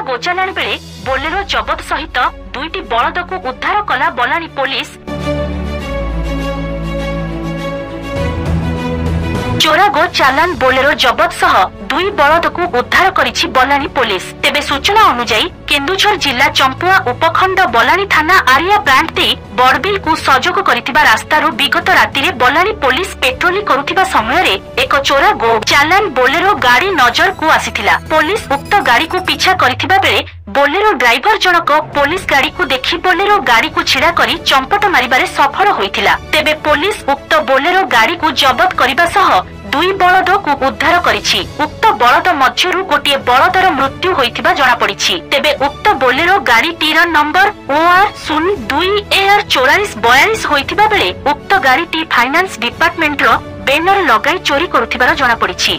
गोचालाणी बेले बोलेरो जबत सहित दुईटी बलद को उद्धार कला बलानी पुलिस। चोरा गो चालान बोलेरो जबत सह दुई बलद को उद्धार करिछि बलानी पुलिस। तेबे सूचना अनुसार केन्दुझर जिला चंपुआ उपखंड बलानी थाना आरिया ब्रांच दे बड़बिल को सहयोग करिथिबा रास्तारू विगत राति बलानी पुलिस पेट्रोलिंग करुथिबा समय रे एक चोरा गो चालान बोलेरो गाड़ी नजर को आसीथिला। पुलिस उक्त गाड़ी को पीछा करिथिबा बेले बोलेरो ड्राइवर जनक पुलिस गाड़ी को देखि बोलेरो गाड़ी को छिड़ा करी चंपट मारिबारे सफल होइथिला। तेबे पुलिस उक्त बोलेरो गाड़ी को जब्त करबा सह दुई बलद को उद्धार करिछि। उक्त बलद मध्यरु गोटिए बलदर मृत्यु होइथिबा जणा पड़िछि। तेबे उक्त बोलेरो गाड़ी टीर नंबर OR 02AR 4442 होइथिबा बेले उक्त गाड़ी टी फाइनांस डिपार्टमेंट रो बैनर लगाई चोरी करुथिबार जणा पड़िछि।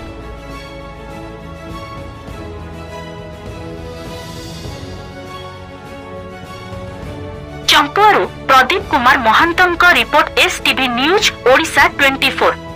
चंपुआरू प्रदीप कुमार महांतंक रिपोर्ट STV न्यूज ओडिशा 24।